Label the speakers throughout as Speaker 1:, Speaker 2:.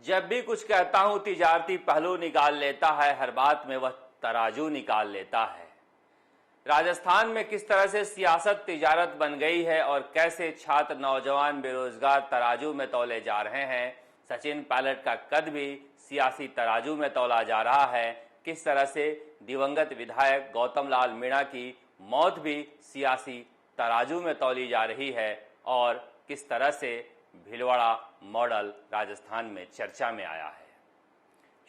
Speaker 1: जब भी कुछ कहता हूं तिजारती पहलू निकाल लेता है, हर बात में वह तराजू निकाल लेता है। राजस्थान में किस तरह से सियासत तिजारत बन गई है और कैसे छात्र, नौजवान, बेरोजगार तराजू में तौले जा रहे हैं। सचिन पायलट का कद भी सियासी तराजू में तौला जा रहा है। किस तरह से दिवंगत विधायक गौतम लाल मीणा की मौत भी सियासी तराजू में तौली जा रही है और किस तरह से भीलवाड़ा मॉडल राजस्थान में चर्चा में आया है।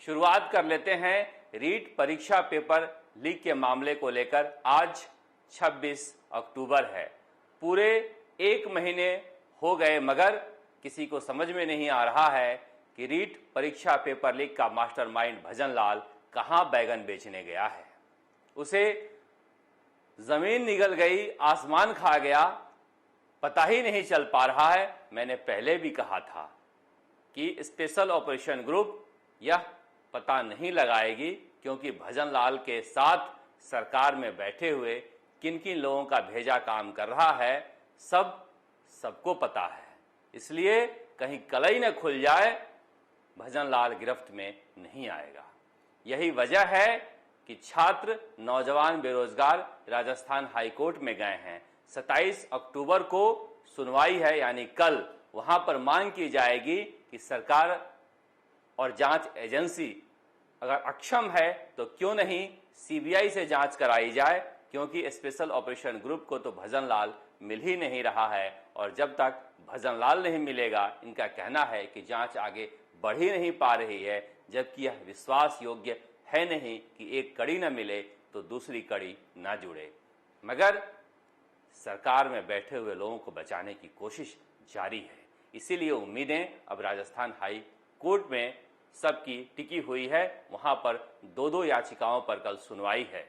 Speaker 1: शुरुआत कर लेते हैं रीट परीक्षा पेपर लीक के मामले को लेकर। आज 26 अक्टूबर है। पूरे एक महीने हो गए मगर किसी को समझ में नहीं आ रहा है कि रीट परीक्षा पेपर लीक का मास्टरमाइंड भजन लाल कहां बैगन बेचने गया है। उसे जमीन निगल गई, आसमान खा गया, पता ही नहीं चल पा रहा है। मैंने पहले भी कहा था कि स्पेशल ऑपरेशन ग्रुप यह पता नहीं लगाएगी क्योंकि भजन लाल के साथ सरकार में बैठे हुए किन किन लोगों का भेजा काम कर रहा है सबको पता है। इसलिए कहीं कलई न खुल जाए, भजन लाल गिरफ्त में नहीं आएगा। यही वजह है कि छात्र, नौजवान, बेरोजगार राजस्थान हाईकोर्ट में गए हैं। 27 अक्टूबर को सुनवाई है, यानी कल। वहां पर मांग की जाएगी कि सरकार और जांच एजेंसी अगर अक्षम है तो क्यों नहीं सीबीआई से जांच कराई जाए, क्योंकि स्पेशल ऑपरेशन ग्रुप को तो भजन लाल मिल ही नहीं रहा है और जब तक भजन लाल नहीं मिलेगा, इनका कहना है कि जांच आगे बढ़ ही नहीं पा रही है, जबकि यह विश्वास योग्य है नहीं कि एक कड़ी न मिले तो दूसरी कड़ी न जुड़े। मगर सरकार में बैठे हुए लोगों को बचाने की कोशिश जारी है। इसीलिए उम्मीदें अब राजस्थान हाई कोर्ट में सबकी टिकी हुई है। वहां पर दो याचिकाओं पर कल सुनवाई है।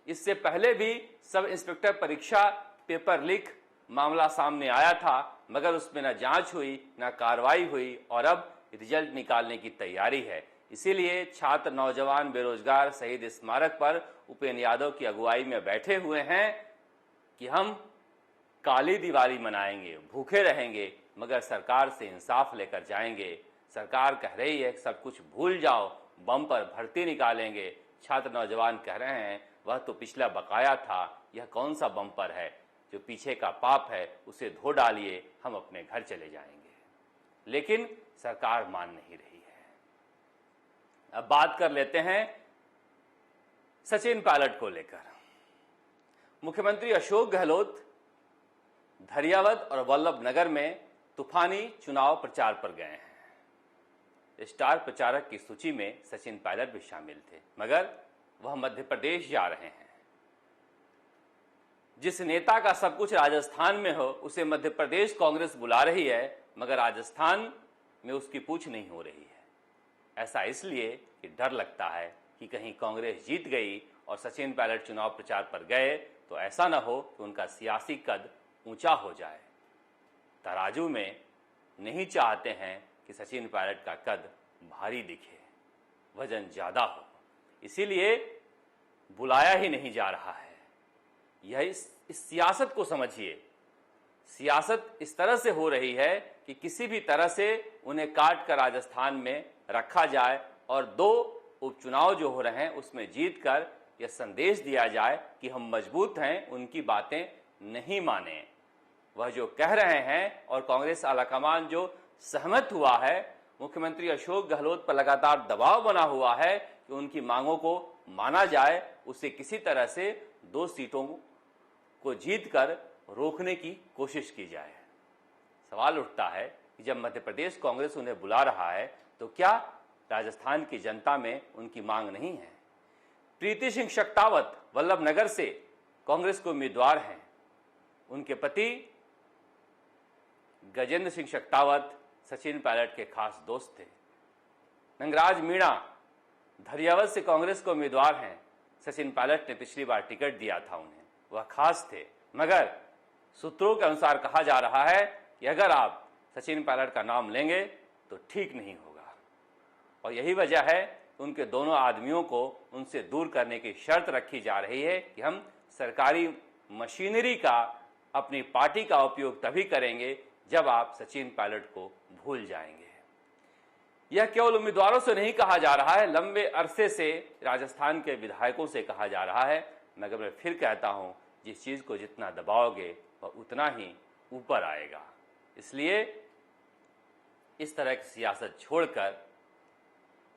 Speaker 1: इससे पहले भी सब इंस्पेक्टर परीक्षा पेपर लीक मामला सामने आया था, मगर उसमें न जांच हुई न कार्रवाई हुई और अब रिजल्ट निकालने की तैयारी है। इसीलिए छात्र, नौजवान, बेरोजगार शहीद स्मारक पर उपेंद्र यादव की अगुवाई में बैठे हुए हैं कि हम काली दिवाली मनाएंगे, भूखे रहेंगे, मगर सरकार से इंसाफ लेकर जाएंगे। सरकार कह रही है सब कुछ भूल जाओ, बम पर भर्ती निकालेंगे। छात्र, नौजवान कह रहे हैं वह तो पिछला बकाया था, यह कौन सा बम पर है, जो पीछे का पाप है उसे धो डालिए, हम अपने घर चले जाएंगे। लेकिन सरकार मान नहीं रही है। अब बात कर लेते हैं सचिन पायलट को लेकर। मुख्यमंत्री अशोक गहलोत धरियावद और वल्लभनगर में तूफानी चुनाव प्रचार पर गए हैं। स्टार प्रचारक की सूची में सचिन पायलट भी शामिल थे, मगर वह मध्य प्रदेश जा रहे हैं। जिस नेता का सब कुछ राजस्थान में हो उसे मध्य प्रदेश कांग्रेस बुला रही है, मगर राजस्थान में उसकी पूछ नहीं हो रही है। ऐसा इसलिए कि डर लगता है कि कहीं कांग्रेस जीत गई और सचिन पायलट चुनाव प्रचार पर गए तो ऐसा न हो कि उनका सियासी कद ऊंचा हो जाए। तराजू में नहीं चाहते हैं कि सचिन पायलट का कद भारी दिखे, वजन ज्यादा हो, इसीलिए बुलाया ही नहीं जा रहा है। यह इस सियासत को समझिए। सियासत इस तरह से हो रही है कि किसी भी तरह से उन्हें काट कर राजस्थान में रखा जाए और 2 उपचुनाव जो हो रहे हैं उसमें जीतकर यह संदेश दिया जाए कि हम मजबूत हैं, उनकी बातें नहीं माने। वह जो कह रहे हैं और कांग्रेस आलाकमान जो सहमत हुआ है, मुख्यमंत्री अशोक गहलोत पर लगातार दबाव बना हुआ है कि उनकी मांगों को माना जाए, उसे किसी तरह से 2 सीटों को जीतकर रोकने की कोशिश की जाए। सवाल उठता है कि जब मध्य प्रदेश कांग्रेस उन्हें बुला रहा है तो क्या राजस्थान की जनता में उनकी मांग नहीं है? प्रीति सिंह शक्तावत वल्लभनगर से कांग्रेस के उम्मीदवार हैं। उनके पति गजेंद्र सिंह शक्तावत सचिन पायलट के खास दोस्त थे। नंगराज मीणा धरियावद से कांग्रेस के उम्मीदवार हैं। सचिन पायलट ने पिछली बार टिकट दिया था उन्हें, वह खास थे। मगर सूत्रों के अनुसार कहा जा रहा है कि अगर आप सचिन पायलट का नाम लेंगे तो ठीक नहीं होगा और यही वजह है उनके दोनों आदमियों को उनसे दूर करने की शर्त रखी जा रही है कि हम सरकारी मशीनरी का अपनी पार्टी का उपयोग तभी करेंगे जब आप सचिन पायलट को भूल जाएंगे। यह केवल उम्मीदवारों से नहीं कहा जा रहा है, लंबे अरसे से राजस्थान के विधायकों से कहा जा रहा है। मगर मैं फिर कहता हूं, जिस चीज को जितना दबाओगे वह उतना ही ऊपर आएगा। इसलिए इस तरह की सियासत छोड़कर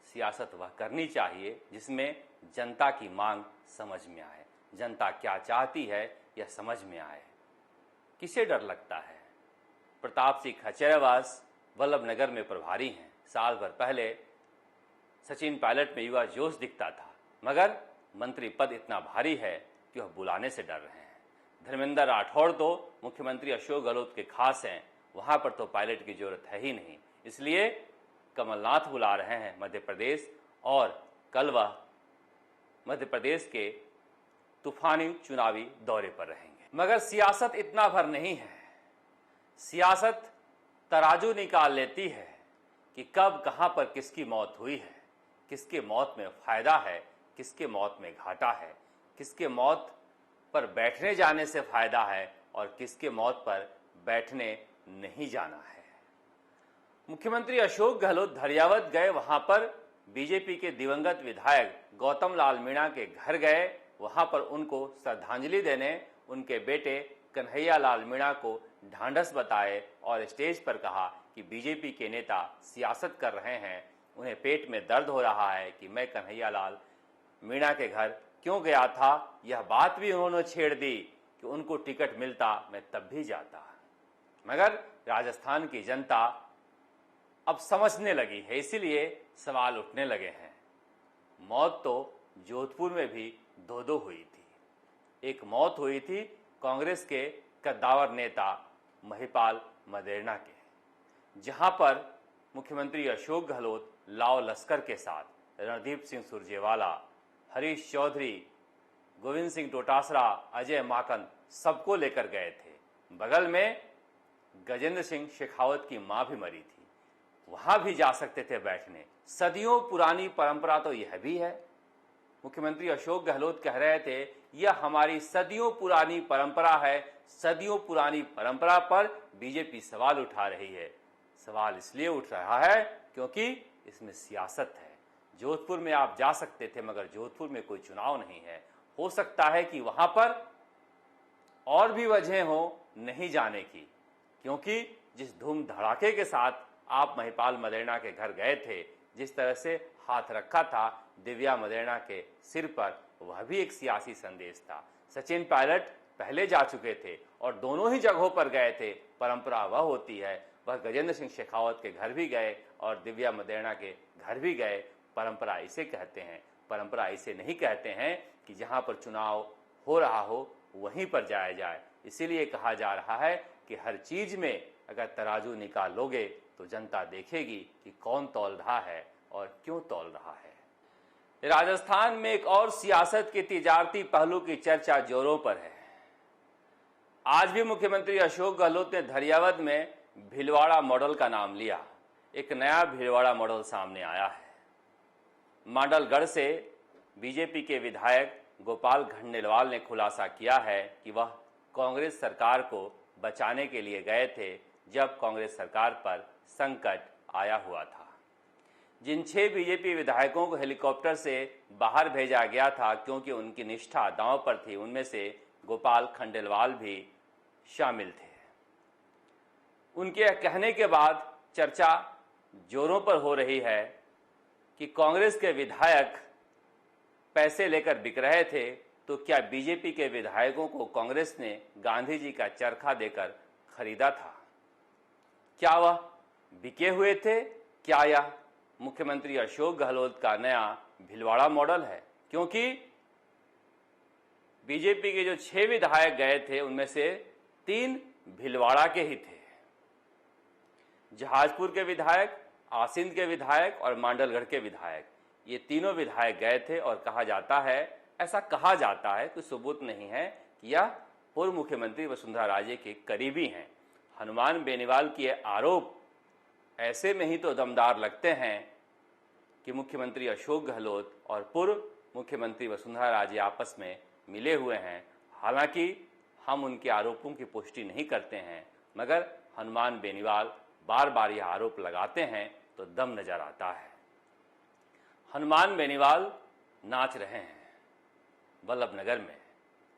Speaker 1: सियासत वह करनी चाहिए जिसमें जनता की मांग समझ में आए, जनता क्या चाहती है यह समझ में आए। किसे डर लगता है? प्रताप सिंह खचेरियावास वल्लभनगर में प्रभारी हैं। साल भर पहले सचिन पायलट में युवा जोश दिखता था, मगर मंत्री पद इतना भारी है कि वह बुलाने से डर रहे हैं। धर्मेंद्र राठौड़ तो मुख्यमंत्री अशोक गहलोत के खास हैं, वहां पर तो पायलट की जरूरत है ही नहीं। इसलिए कमलनाथ बुला रहे हैं मध्य प्रदेश, और कल वह मध्य प्रदेश के तूफानी चुनावी दौरे पर रहेंगे। मगर सियासत इतना भर नहीं है। सियासत तराजू निकाल लेती है कि कब कहां पर किसकी मौत हुई है, किसके मौत में फायदा है, किसके मौत में घाटा है, किसके मौत पर बैठने जाने से फायदा है और किसके मौत पर बैठने नहीं जाना है। मुख्यमंत्री अशोक गहलोत धैर्यवत गए, वहां पर बीजेपी के दिवंगत विधायक गौतम लाल मीणा के घर गए, वहां पर उनको श्रद्धांजलि देने उनके बेटे कन्हैया लाल मीणा को ढांढस बताए और स्टेज पर कहा कि बीजेपी के नेता सियासत कर रहे हैं, उन्हें पेट में दर्द हो रहा है कि मैं कन्हैया लाल मीणा के घर क्यों गया था। यह बात भी उन्होंने छेड़ दी कि उनको टिकट मिलता मैं तब भी जाता। मगर राजस्थान की जनता अब समझने लगी है, इसीलिए सवाल उठने लगे हैं। मौत तो जोधपुर में भी दो दो हुई थी। एक मौत हुई थी कांग्रेस के कद्दावर नेता महिपाल मदेरणा के, जहां पर मुख्यमंत्री अशोक गहलोत लाव लश्कर के साथ रणदीप सिंह सुरजेवाला, हरीश चौधरी, गोविंद सिंह डोटासरा, अजय माकन सबको लेकर गए थे। बगल में गजेंद्र सिंह शेखावत की मां भी मरी थी, वहां भी जा सकते थे बैठने। सदियों पुरानी परंपरा तो यह भी है। मुख्यमंत्री अशोक गहलोत कह रहे थे यह हमारी सदियों पुरानी परंपरा है, सदियों पुरानी परंपरा पर बीजेपी सवाल उठा रही है। सवाल इसलिए उठ रहा है क्योंकि इसमें सियासत है। जोधपुर में आप जा सकते थे, मगर जोधपुर में कोई चुनाव नहीं है। हो सकता है कि वहां पर और भी वजह हो नहीं जाने की, क्योंकि जिस धूम धड़ाके के साथ आप महिपाल मदेरणा के घर गए थे, जिस तरह से हाथ रखा था दिव्या मदेरणा के सिर पर, वह भी एक सियासी संदेश था। सचिन पायलट पहले जा चुके थे और दोनों ही जगहों पर गए थे। परंपरा वह होती है, वह गजेंद्र सिंह शेखावत के घर भी गए और दिव्या मदेरणा के घर भी गए। परंपरा इसे कहते हैं। परंपरा इसे नहीं कहते हैं कि जहां पर चुनाव हो रहा हो वहीं पर जाया जाए। इसीलिए कहा जा रहा है कि हर चीज में अगर तराजू निकाल लोगे तो जनता देखेगी कि कौन तौल रहा है और क्यों तौल रहा है। राजस्थान में एक और सियासत के तिजारती पहलू की चर्चा जोरों पर है। आज भी मुख्यमंत्री अशोक गहलोत ने धैर्यवत में भीलवाड़ा मॉडल का नाम लिया। एक नया भीलवाड़ा मॉडल सामने आया है। मांडलगढ़ से बीजेपी के विधायक गोपाल खंडेलवाल ने खुलासा किया है कि वह कांग्रेस सरकार को बचाने के लिए गए थे जब कांग्रेस सरकार पर संकट आया हुआ था। जिन 6 बीजेपी विधायकों को हेलीकॉप्टर से बाहर भेजा गया था क्योंकि उनकी निष्ठा दांव पर थी, उनमें से गोपाल खंडेलवाल भी शामिल थे। उनके कहने के बाद चर्चा जोरों पर हो रही है कि कांग्रेस के विधायक पैसे लेकर बिक रहे थे, तो क्या बीजेपी के विधायकों को कांग्रेस ने गांधी जी का चरखा देकर खरीदा था? क्या वह बिके हुए थे? क्या यह मुख्यमंत्री अशोक गहलोत का नया भीलवाड़ा मॉडल है? क्योंकि बीजेपी के जो 6 विधायक गए थे उनमें से 3 भीलवाड़ा के ही थे। जहाजपुर के विधायक, आसिंद के विधायक और मांडलगढ़ के विधायक, ये तीनों विधायक गए थे। और कहा जाता है, ऐसा कहा जाता है, कोई सबूत नहीं है, कि यह पूर्व मुख्यमंत्री वसुंधरा राजे के करीबी हैं। हनुमान बेनीवाल के आरोप ऐसे में ही तो दमदार लगते हैं कि मुख्यमंत्री अशोक गहलोत और पूर्व मुख्यमंत्री वसुंधरा राजे आपस में मिले हुए हैं। हालांकि हम उनके आरोपों की पुष्टि नहीं करते हैं, मगर हनुमान बेनीवाल बार बार यह आरोप लगाते हैं तो दम नजर आता है। हनुमान बेनीवाल नाच रहे हैं वल्लभनगर में,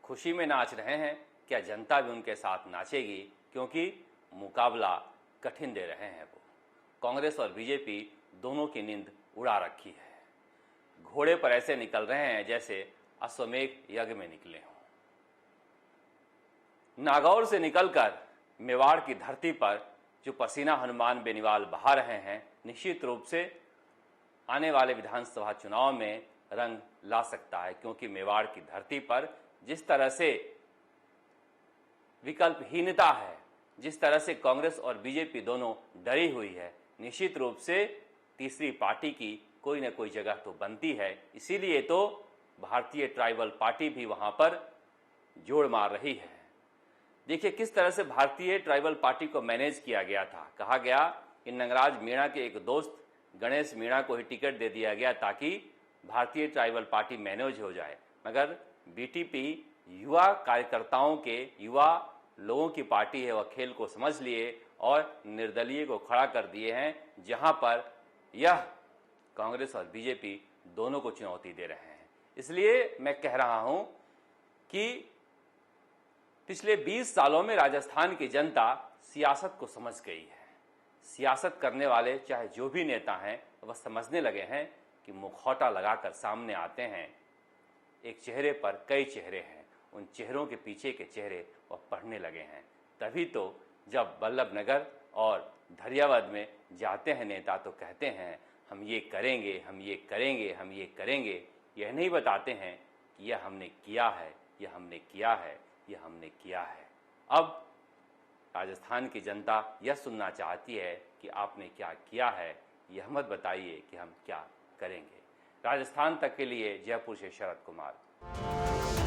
Speaker 1: खुशी में नाच रहे हैं। क्या जनता भी उनके साथ नाचेगी? क्योंकि मुकाबला कठिन दे रहे हैं वो। कांग्रेस और बीजेपी दोनों की नींद उड़ा रखी है। घोड़े पर ऐसे निकल रहे हैं जैसे अश्वमेध यज्ञ में निकले हों। नागौर से निकलकर मेवाड़ की धरती पर जो पसीना हनुमान बेनीवाल बहा रहे हैं, निश्चित रूप से आने वाले विधानसभा चुनाव में रंग ला सकता है। क्योंकि मेवाड़ की धरती पर जिस तरह से विकल्पहीनता है, जिस तरह से कांग्रेस और बीजेपी दोनों डरी हुई है, निश्चित रूप से तीसरी पार्टी की कोई न कोई जगह तो बनती है। इसीलिए तो भारतीय ट्राइबल पार्टी भी वहां पर जोड़ मार रही है। देखिए किस तरह से भारतीय ट्राइबल पार्टी को मैनेज किया गया था। कहा गया कि नंगराज मीणा के एक दोस्त गणेश मीणा को ही टिकट दे दिया गया ताकि भारतीय ट्राइबल पार्टी मैनेज हो जाए। मगर बीटीपी युवा कार्यकर्ताओं के, युवा लोगों की पार्टी है। वह खेल को समझ लिए और निर्दलीय को खड़ा कर दिए हैं, जहां पर यह कांग्रेस और बीजेपी दोनों को चुनौती दे रहे हैं। इसलिए मैं कह रहा हूं कि पिछले 20 सालों में राजस्थान की जनता सियासत को समझ गई है। सियासत करने वाले चाहे जो भी नेता हैं, वह समझने लगे हैं कि मुखौटा लगाकर सामने आते हैं। एक चेहरे पर कई चेहरे हैं, उन चेहरों के पीछे के चेहरे वह पढ़ने लगे हैं। तभी तो जब वल्लभनगर और धरियावद में जाते हैं नेता तो कहते हैं हम ये करेंगे, हम ये करेंगे, हम ये करेंगे। यह नहीं बताते हैं कि यह हमने किया है, यह हमने किया है, यह हमने किया है। अब राजस्थान की जनता यह सुनना चाहती है कि आपने क्या किया है, यह मत बताइए कि हम क्या करेंगे। राजस्थान तक के लिए जयपुर से शरद कुमार।